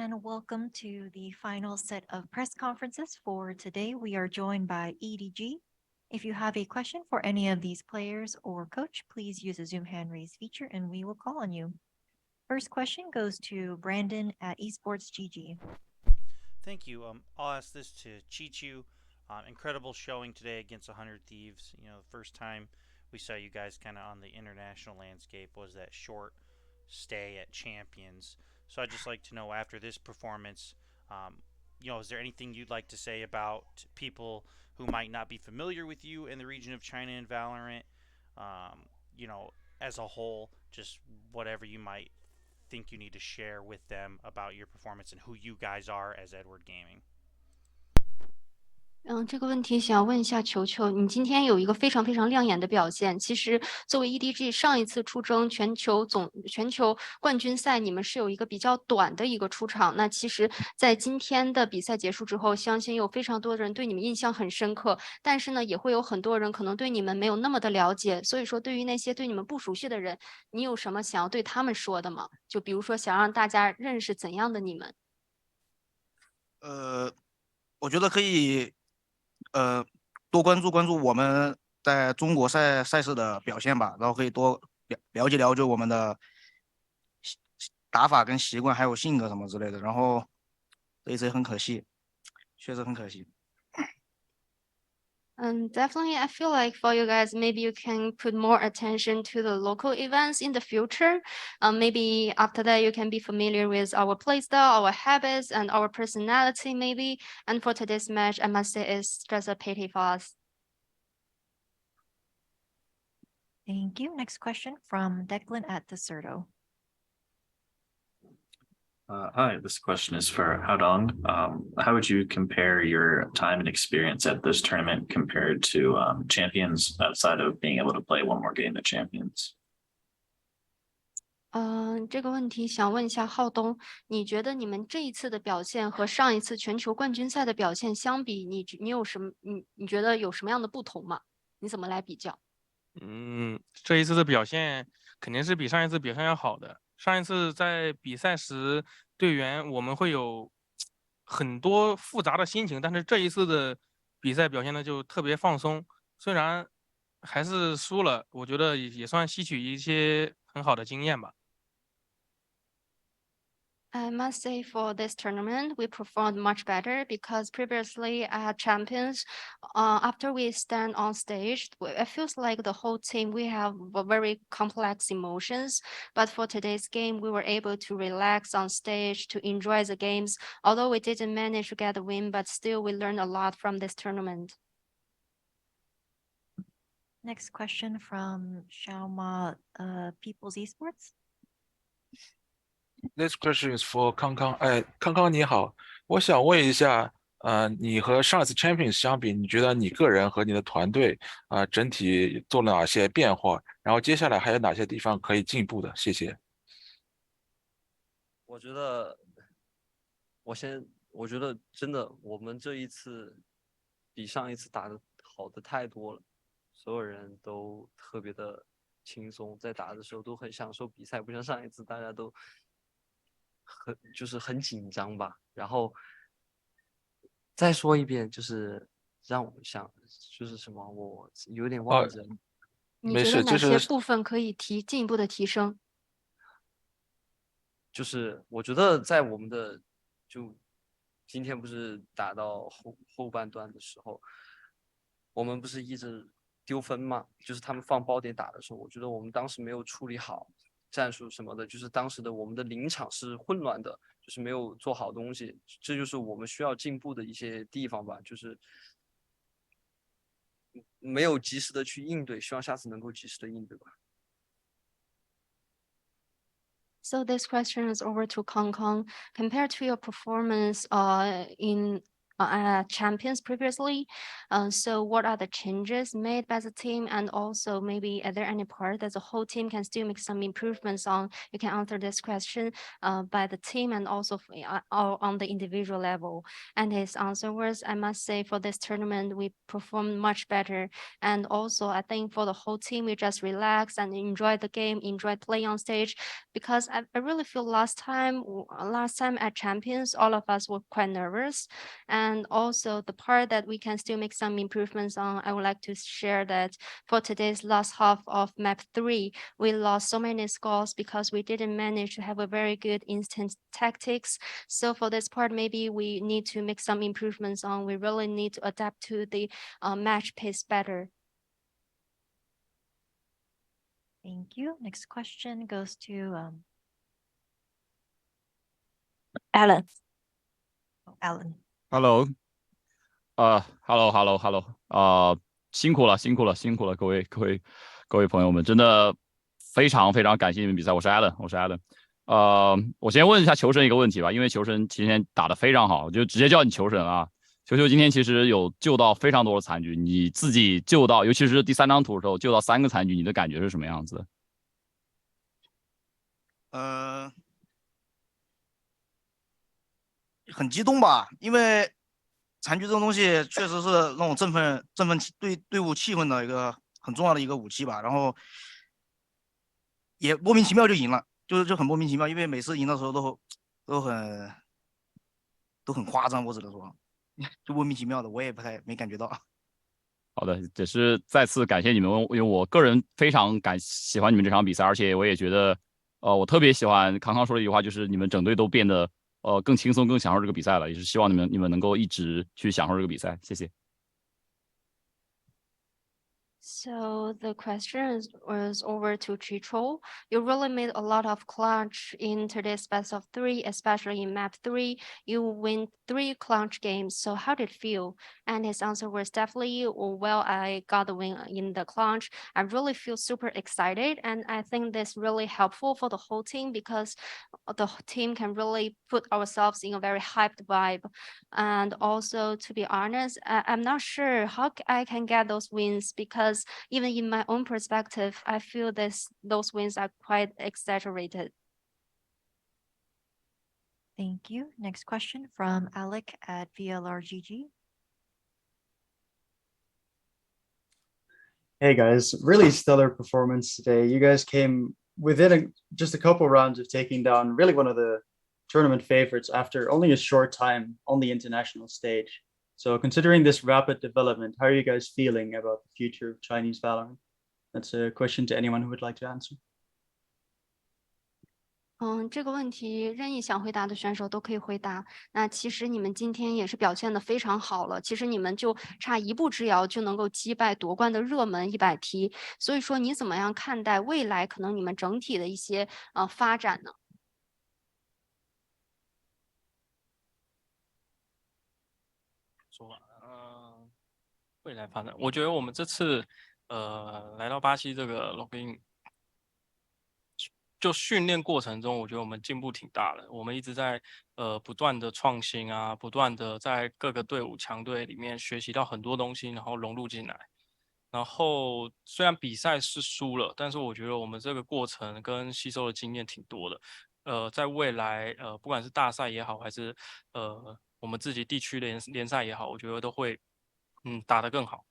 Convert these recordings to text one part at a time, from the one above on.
and welcome to the final set of press conferences for today. We are joined by EDG. If you have a question for any of these players or coach, please use the Zoom hand raise feature and we will call on you. First question goes to Brandon at Esports GG. Thank you. I'll ask this to Chichu. Incredible showing today against 100 Thieves. You know, the first time we saw you guys kind of on the international landscape was that short stay at Champions. So I'd just like to know after this performance, is there anything you'd like to say about people who might not be familiar with you in the region of China and Valorant? Um, you know, as a whole, just whatever you might think you need to share with them about your performance and who you guys are as Edward Gaming?这个问题想问一下球球，你今天有一个非常非常亮眼的表现。其实作为 EDG 上一次出征全球冠军赛，你们是有一个比较短的一个出场。那其实，在今天的比赛结束之后，相信有非常多的人对你们印象很深刻，但是呢，也会有很多人可能对你们没有那么的了解。所以说，对于那些对你们不熟悉的人，你有什么想要对他们说的吗？就比如说，想让大家认识怎样的你们？我觉得可以，多关注我们在中国赛事的表现吧，然后可以多了解我们的打法跟习惯，还有性格什么之类的。然后这一次很可惜，确实很可惜。Definitely, I feel like for you guys, maybe you can put more attention to the local events in the future. Maybe after that, you can be familiar with our playstyle, our habits, and our personality, maybe. And for today's match, I must say it's just a pity for us. Thank you. Next question from Declan at Deserto. Hi, this question is for Haodong. How would you compare your time and experience at this tournament compared to champions outside of being able to play one more game at champions? 这个问题想问一下浩东，你觉得你们这一次的表现和上一次全球冠军赛的表现相比，你有什么你觉得有什么样的不同吗？你怎么来比较？这一次的表现肯定是比上一次表现要好的。上一次在比赛时，队员我们会有很多复杂的心情，但是这一次的比赛表现呢就特别放松。虽然还是输了，我觉得也算吸取一些很好的经验吧。I must say for this tournament, we performed much better because previously at Champions, after we stand on stage, it feels like the whole team, we have very complex emotions. But for today's game, we were able to relax on stage, to enjoy the games. Although we didn't manage to get the win, but still we learned a lot from this tournament. Next question from Xiaoma, People's Esports. This question is for 康康。哎，康康你好，我想问一下，你和上一次 Champions 相比，你觉得你个人和你的团队整体做了哪些变化？然后接下来还有哪些地方可以进步的？谢谢。我觉得，我觉得真的，我们这一次比上一次打的好的太多了，所有人都特别的轻松，在打的时候都很享受比赛，不像上一次大家都很紧张吧。然后再说一遍，就是让我想就是什么，我有点忘记了。你觉得哪些部分可以进一步的提升？就是我觉得在我们的今天不是打到后半段的时候，我们不是一直丢分嘛？就是他们放包点打的时候，我觉得我们当时没有处理好战术什么的，就是当时的我们的临场是混乱的，就是没有做好东西，这就是我们需要进步的一些地方吧，就是没有及时的去应对，希望下次能够及时的应对吧。So this question is over to Kong Kong. Compared to your performance in champions previously. So what are the changes made by the team? And also maybe are there any part that the whole team can still make some improvements on? You can answer this question by the team and also on the individual level. And his answer was, I must say for this tournament, we performed much better. And also I think for the whole team, we just relax and enjoy the game, enjoy playing on stage, because I really feel last time at champions, all of us were quite nervous. And also the part that we can still make some improvements on, I would like to share that for today's last half of map 3, we lost so many scores because we didn't manage to have a very good instant tactics. So for this part, maybe we need to make some improvements on. We really need to adapt to the match pace better. Thank you. Next question goes to Alan. Alan. Hello，hello，辛苦了，各位朋友们，真的非常感谢你们比赛。我是 Alan。我先问一下球神一个问题吧，因为球神今天打得非常好，我就直接叫你球神啊。球今天其实有救到非常多的残局，你自己救到，尤其是第3张图的时候救到3个残局，你的感觉是什么样子的？很激动吧，因为残局这种东西确实是那种振奋队伍气氛的一个很重要的一个武器吧。然后也莫名其妙就赢了，就很莫名其妙，因为每次赢的时候都很夸张，我只能说就莫名其妙的，我也没感觉到。好的，也是再次感谢你们，因为我个人非常喜欢你们这场比赛，而且我也觉得，我特别喜欢康康说的一句话，就是你们整队都变得更轻松、更享受这个比赛了，也是希望你们能够一直去享受这个比赛，谢谢。So the question was over to Chicho. You really made a lot of clutch in today's best of 3, especially in map 3. You win 3 clutch games. So how did it feel? And his answer was definitely, well, I got the win in the clutch. I really feel super excited. And I think that's really helpful for the whole team because the team can really put ourselves in a very hyped vibe. And also, to be honest, I'm not sure how I can get those wins because even in my own perspective, I feel those wins are quite exaggerated. Thank you. Next question from Alec at VLRGG. Hey guys, really stellar performance today. You guys came within just a couple rounds of taking down really one of the tournament favorites after only a short time on the international stage. So considering this rapid development, how are you guys feeling about the future of Chinese Valorant? That's a question to anyone who would like to answer. 这个问题任意想回答的选手都可以回答。那其实你们今天也是表现得非常好了，其实你们就差一步之遥就能够击败夺冠的热门100题。所以说你怎么样看待未来可能你们整体的一些发展呢？说吧，未来发展，我觉得我们这次来到巴西这个 login。就训练过程中，我觉得我们进步挺大的。我们一直在不断的创新啊，不断的在各个队伍强队里面学习到很多东西，然后融入进来。然后虽然比赛是输了，但是我觉得我们这个过程跟吸收的经验挺多的。在未来不管是大赛也好，还是我们自己地区联赛也好，我觉得都会打得更好。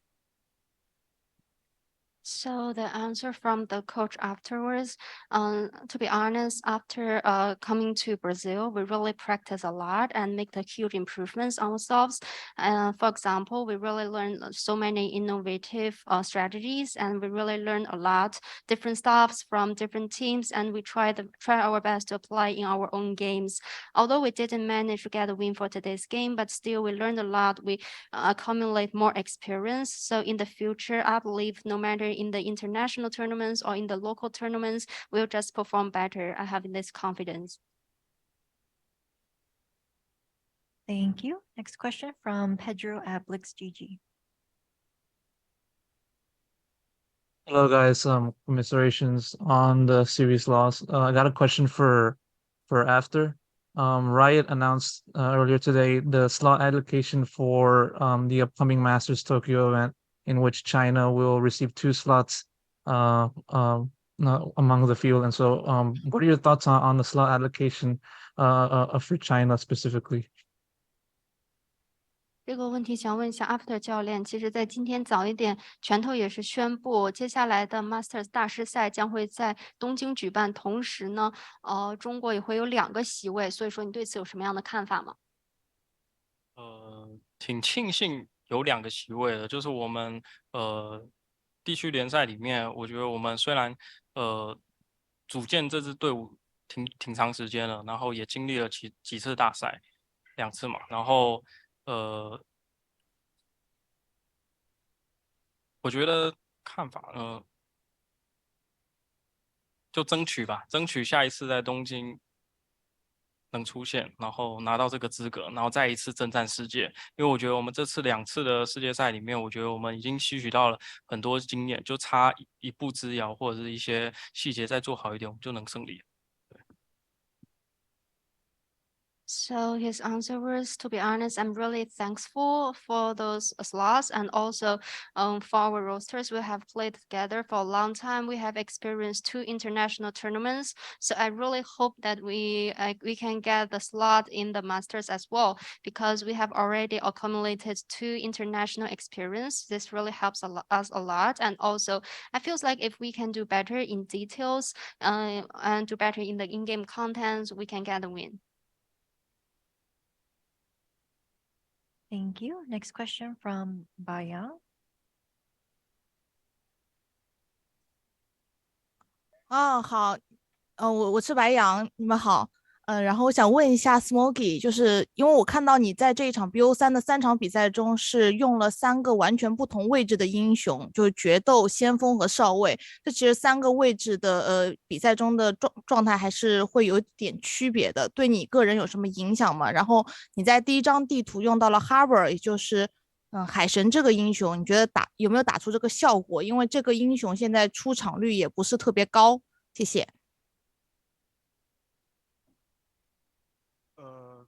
So the answer from the coach afterwards, to be honest, after coming to Brazil, we really practice a lot and make the huge improvements ourselves. For example, we really learned so many innovative strategies, and we really learned a lot different stuffs from different teams, and we try our best to apply in our own games. Although we didn't manage to get a win for today's game, but still we learned a lot. We accumulate more experience. So in the future, I believe no matter in the international tournaments or in the local tournaments, we'll just perform better. I have this confidence. Thank you. Next question from Pedro at BlixGG. Hello guys, commiserations on the series loss. I got a question for after. Riot announced earlier today the slot allocation for the upcoming Masters Tokyo event, in which China will receive 2 slots among the field. And so, what are your thoughts on the slot allocation for China specifically? 这个问题想问一下 After 教练，其实在今天早一点，拳头也是宣布，接下来的 Masters 大师赛将会在东京举办，同时呢，中国也会有2个席位，所以说你对此有什么样的看法吗？挺庆幸有2个席位的，就是我们地区联赛里面，我觉得我们虽然组建这支队伍挺长时间了，然后也经历了几次大赛，2次嘛，然后我觉得看法就争取吧，争取下一次在东京能出现，然后拿到这个资格，然后再一次征战世界。因为我觉得我们这次2次的世界赛里面，我觉得我们已经吸取到了很多经验，就差一步之遥，或者是一些细节再做好一点，我们就能胜利。So his answer was, to be honest, I'm really thankful for those slots, and also for our rosters. We have played together for a long time. We have experienced 2 international tournaments. So I really hope that we can get the slot in the Masters as well, because we have already accumulated 2 international experience. This really helps us a lot. And also, I feel like if we can do better in details and do better in the in-game contents, we can get a win. Thank you. Next question from Bayang. 好，我是白羊，你们好，然后我想问一下 Smoky，就是因为我看到你在这一场 BO3的3场比赛中是用了3个完全不同位置的英雄，就是决斗、先锋和少尉，这其实3个位置的比赛中的状态还是会有点区别的，对你个人有什么影响吗？然后你在第1张地图用到了 Harbor， 也就是海神这个英雄，你觉得有没有打出这个效果？因为这个英雄现在出场率也不是特别高，谢谢。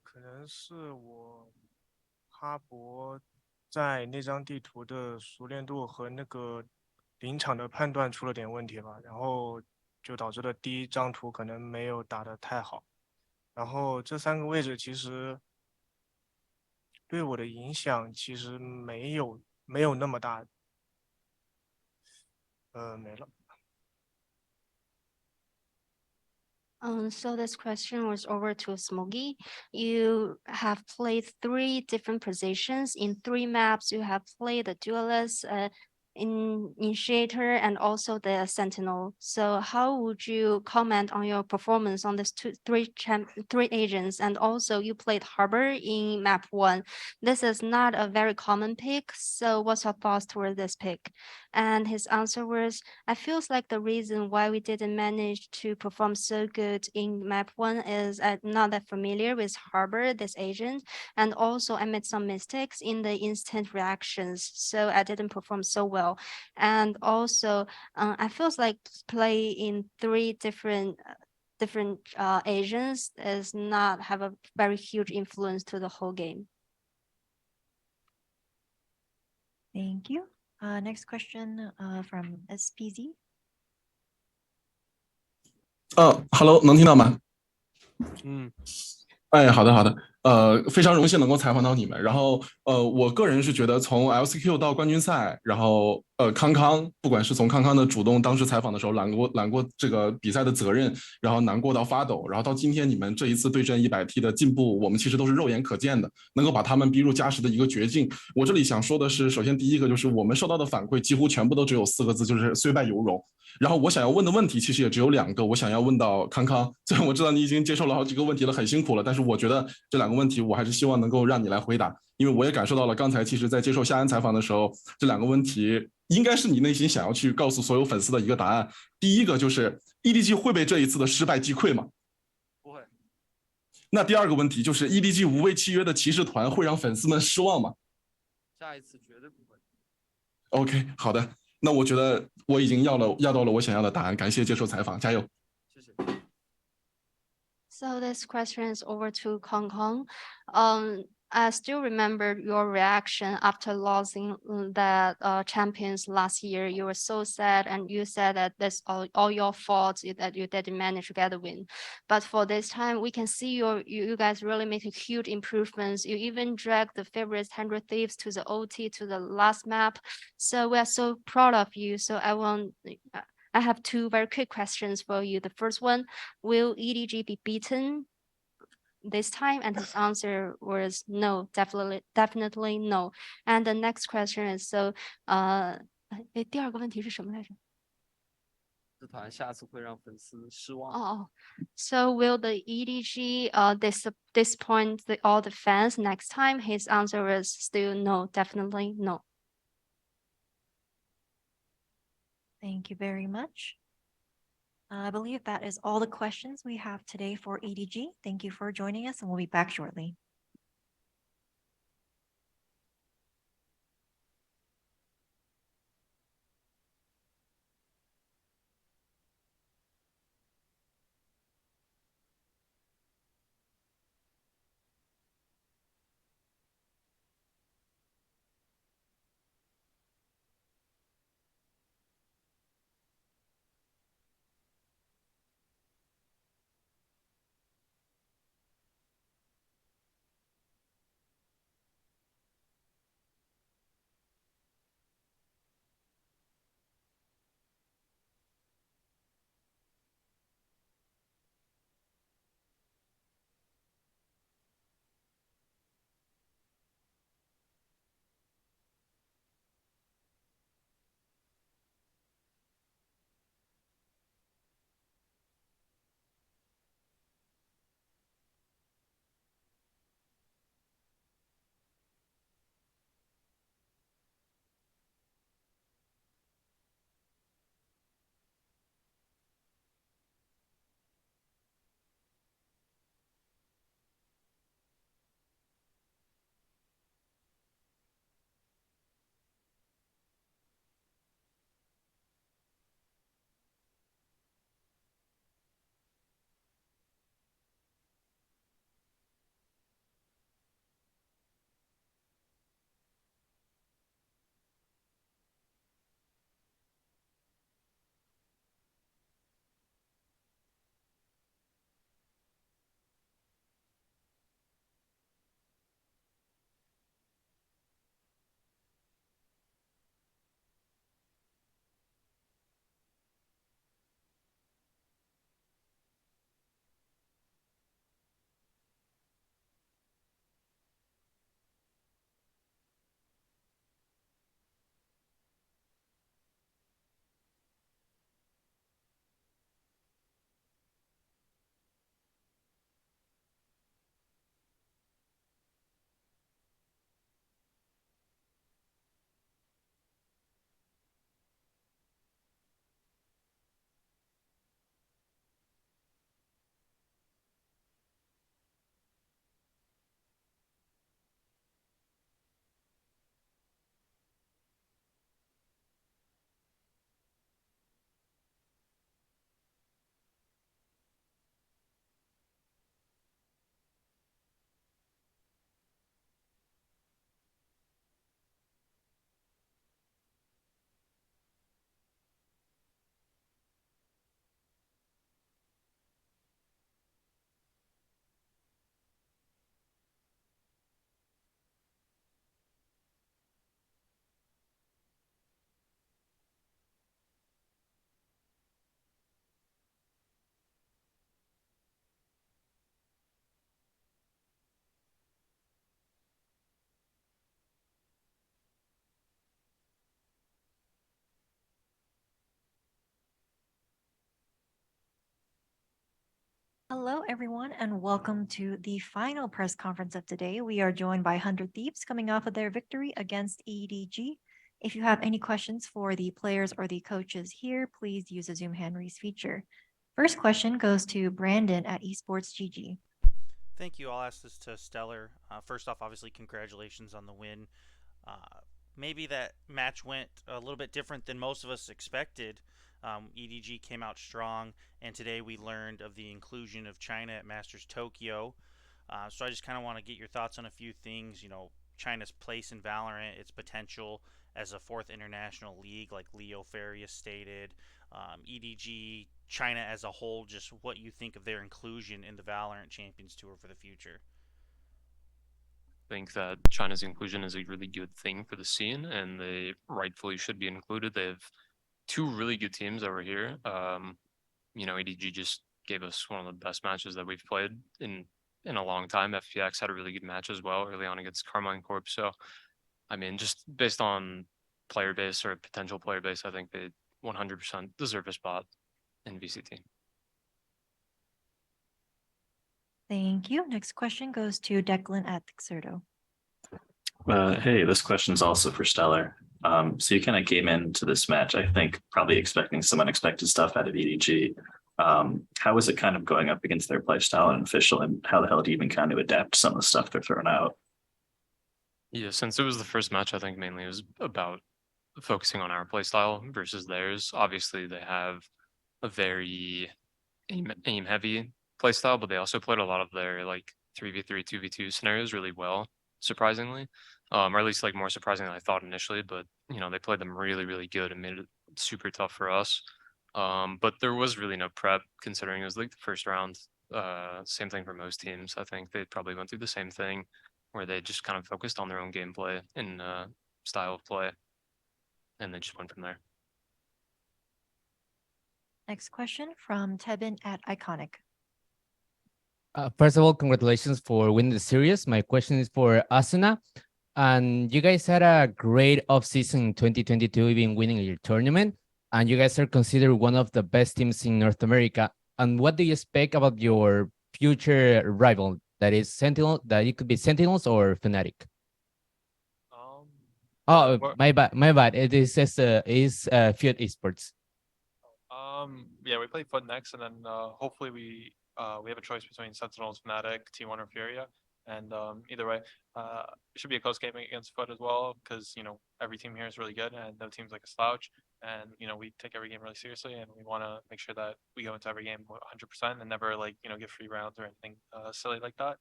可能是我哈勃在那张地图的熟练度和那个临场的判断出了点问题吧，然后就导致了第1张图可能没有打得太好。然后这3个位置其实对我的影响其实没有那么大。没了。So this question was over to Smoggy. You have played 3 different positions in 3 maps. You have played the duelist, initiator, and also the sentinel. So how would you comment on your performance on these 3 agents? And also you played Harbor in map 1. This is not a very common pick. So what's your thoughts toward this pick? And his answer was, I feels like the reason why we didn't manage to perform so good in map 1 is I'm not that familiar with Harbor, this agent, and also I made some mistakes in the instant reactions, so I didn't perform so well. And also, I feels like play in 3 different agents does not have a very huge influence to the whole game. Thank you. Next question from SPZ. Hello， 能听到吗？好的好的，非常荣幸能够采访到你们。然后我个人是觉得从 LCQ 到冠军赛，然后康康，不管是从康康的主动当时采访的时候揽过这个比赛的责任，然后难过到发抖，然后到今天你们这一次对阵100T 的进步，我们其实都是肉眼可见的，能够把他们逼入加时的一个绝境。我这里想说的是，首先第一个就是我们收到的反馈几乎全部都只有4个字，就是虽败犹荣。然后我想要问的问题其实也只有2个，我想要问到康康。虽然我知道你已经接受了好几个问题了，很辛苦了，但是我觉得这2个问题我还是希望能够让你来回答，因为我也感受到了刚才其实在接受夏安采访的时候，这2个问题应该是你内心想要去告诉所有粉丝的一个答案。第一个就是 EDG 会被这一次的失败击溃吗？不会。那第2个问题就是 EDG 无畏契约的骑士团会让粉丝们失望吗？下一次绝对不会。OK， 好的。那我觉得我已经要到了我想要的答案，感谢接受采访，加油。谢谢。So this question is over to Kong Kong. I still remember your reaction after losing that champions last year. You were so sad, and you said that that's all your fault that you didn't manage to get a win. But for this time, we can see you guys really make a huge improvements. You even dragged the favorites 100 Thieves to the OT to the last map. So we are so proud of you. So I have two very quick questions for you. The first one, will EDG be beaten this time? And his answer was no, definitely no. And the next question is第二个问题是什么来着？这团下次会让粉丝失望。Oh, so will the EDG disappoint all the fans next time? His answer was still no, definitely no. Thank you very much. I believe that is all the questions we have today for EDG. Thank you for joining us, and we'll be back shortly. Hello, everyone, and welcome to the final press conference of today. We are joined by 100 Thieves coming off of their victory against EDG. If you have any questions for the players or the coaches here, please use the Zoom hand raise feature. First question goes to Brandon at Esports GG. Thank you. I'll ask this to Stellar. First off, obviously, congratulations on the win. Maybe that match went a little bit different than most of us expected. EDG came out strong, and today we learned of the inclusion of China at Masters Tokyo. So I just kind of want to get your thoughts on a few things. China's place in Valorant, its potential as a fourth international league, like Leo Farias stated, EDG, China as a whole, just what you think of their inclusion in the Valorant Champions Tour for the future. I think that China's inclusion is a really good thing for the scene, and they rightfully should be included. They have two really good teams over here. EDG just gave us one of the best matches that we've played in a long time. FPX had a really good match as well early on against Carmine Corp. So, I mean, just based on player base or potential player base, I think they 100% deserve a spot in VCT. Thank you. Next question goes to Declan at Xerto. Hey, this question is also for Stellar. So you kind of came into this match, I think, probably expecting some unexpected stuff out of EDG. How is it kind of going up against their play style and official, and how the hell do you even kind of adapt to some of the stuff they're throwing out? Yeah, since it was the first match, I think mainly it was about focusing on our play style versus theirs. Obviously, they have a very aim heavy play style, but they also played a lot of their like 3v3, 2v2 scenarios really well, surprisingly. Or at least like more surprising than I thought initially, but they played them really, really good and made it super tough for us. But there was really no prep considering it was like the first round. Same thing for most teams. I think they probably went through the same thing where they just kind of focused on their own gameplay and style of play, and they just went from there. Next question from Tebin at Iconic. First of all, congratulations for winning the series. My question is for Asuna. And you guys had a great offseason in 2022, even winning your tournament. And you guys are considered one of the best teams in North America. And what do you expect about your future rival? That is Sentinel, that it could be Sentinels or Fnatic? My bad. It is just Fiat Esports. Yeah, we play Foot next, and then hopefully we have a choice between Sentinels, Fnatic, T1, or Furia. And either way, it should be a close game against Foot as well, because every team here is really good, and no team's like a slouch. And we take every game really seriously, and we want to make sure that we go into every game 100% and never give free rounds or anything silly like that.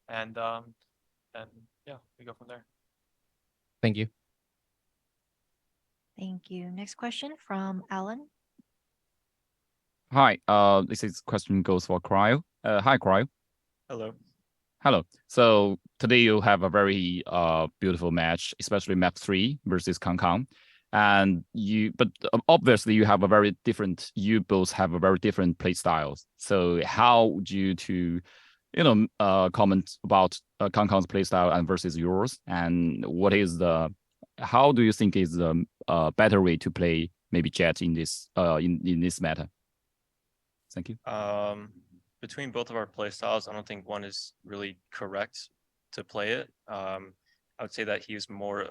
And yeah, we go from there. Thank you. Thank you. Next question from Alan. Hi, this question goes for Cryo. Hi, Cryo. Hello. Hello. So today you have a very beautiful match, especially map 3 versus Kang. And but obviously you have you both have a very different play styles. So how would you comment about Kang's play style and versus yours? And how do you think is the better way to play maybe Jet in this meta? Thank you. Between both of our play styles, I don't think one is really correct to play it. I would say that he's more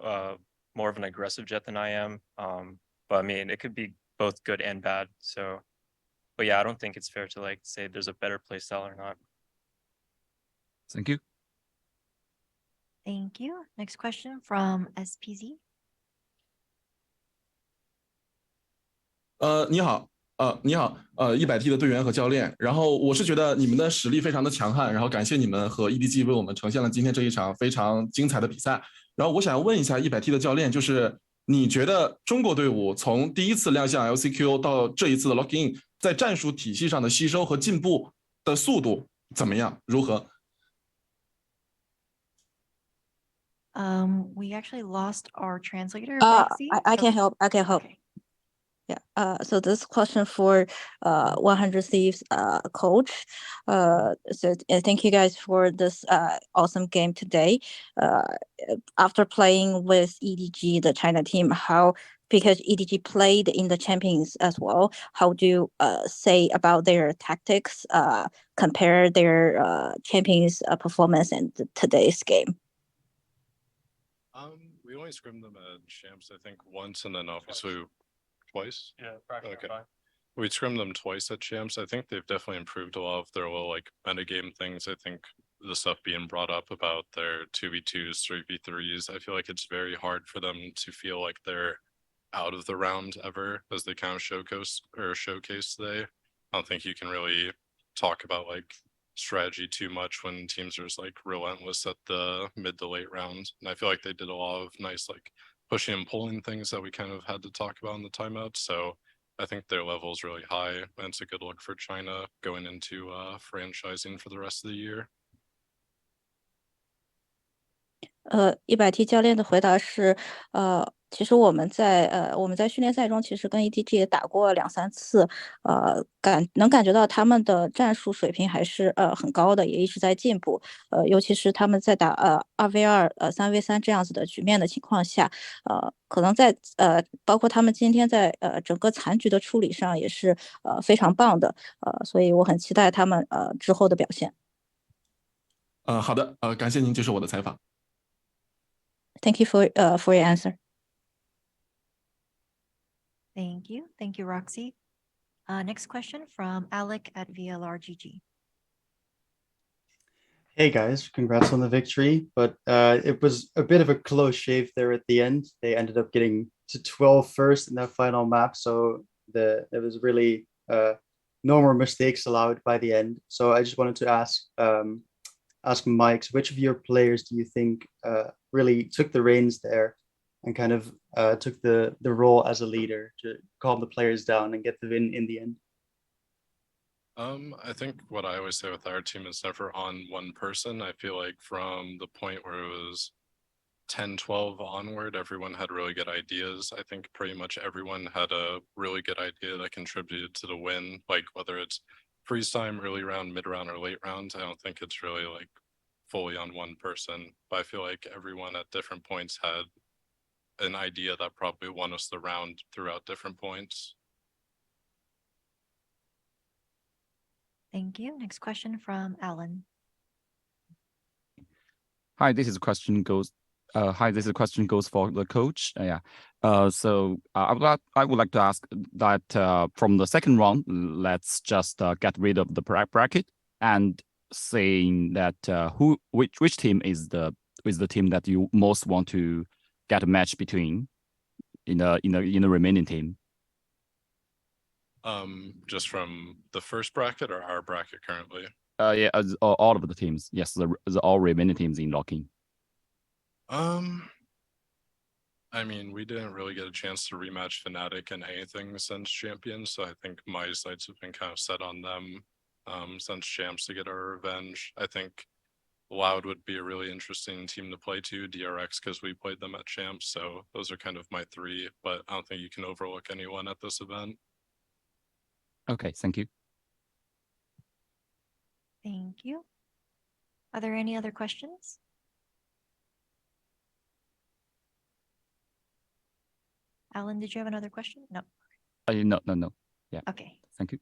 of an aggressive Jet than I am. But I mean, it could be both good and bad. So, but yeah, I don't think it's fair to say there's a better play style or not. Thank you. Thank you. Next question from SPZ. 你好，100T 的队员和教练，然后我是觉得你们的实力非常的强悍，然后感谢你们和 EDG 为我们呈现了今天这一场非常精彩的比赛。然后我想要问一下100T 的教练，就是你觉得中国队伍从第一次亮相 LCQ 到这一次的 Lock-in， 在战术体系上的吸收和进步的速度怎么样？如何？ We actually lost our translator. I can help. Yeah. So this question for 100 Thieves coach. So thank you guys for this awesome game today. After playing with EDG, the China team, because EDG played in the champions as well, how do you say about their tactics? Compare their champions performance in today's game. We only scrimmed them at champs, I think, once, and then obviously twice. Yeah, practically. Okay. We scrimmed them twice at champs. I think they've definitely improved a lot of their little metagame things. I think the stuff being brought up about their 2v2s, 3v3s, I feel like it's very hard for them to feel like they're out of the round ever, as they kind of showcase today. I don't think you can really talk about like strategy too much when teams are just like relentless at the mid to late round. And I feel like they did a lot of nice like pushing and pulling things that we kind of had to talk about in the timeout. So I think their level is really high, and it's a good look for China going into franchising for the rest of the year. 100T 教练的回答是，其实我们在训练赛中，其实跟 EDG 也打过2-3次，能感觉到他们的战术水平还是很高的，也一直在进步。尤其是他们在打2v2、3v3这样子的局面的情况下，可能在包括他们今天在整个残局的处理上也是非常棒的，所以我很期待他们之后的表现。好的，感谢您接受我的采访。Thank you for your answer. Thank you, Roxy. Next question from Alec at VLRGG. Hey guys, congrats on the victory, but it was a bit of a close shave there at the end. They ended up getting to 12 first in that final map, so it was really no more mistakes allowed by the end. So I just wanted to ask Mike, which of your players do you think really took the reins there and kind of took the role as a leader to calm the players down and get the win in the end? I think what I always say with our team is never on one person. I feel like from the point where it was 10-12 onward, everyone had really good ideas. I think pretty much everyone had a really good idea that contributed to the win, like whether it's freeze time, early round, mid round, or late round. I don't think it's really like fully on one person, but I feel like everyone at different points had an idea that probably won us the round throughout different points. Thank you. Next question from Alan. Hi, this is a question goes for the coach. So I would like to ask that from the second round, let's just get rid of the bracket and saying that which team is the team that you most want to get a match between in the remaining team. Just from the first bracket or our bracket currently? Yeah, all of the teams. Yes, the all remaining teams in locking. I mean, we didn't really get a chance to rematch Fnatic and anything since Champions, so I think my sights have been kind of set on them since Champs to get our revenge. I think Loud would be a really interesting team to play to, DRX, because we played them at Champs, so those are kind of my three, but I don't think you can overlook anyone at this event. Okay, thank you. Thank you. Are there any other questions? Alan, did you have another question? No. No. Yeah. Okay. Thank you.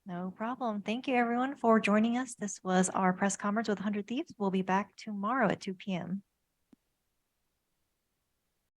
No problem. Thank you everyone for joining us. This was our press conference with 100 Thieves. We'll be back tomorrow at 2 p.m.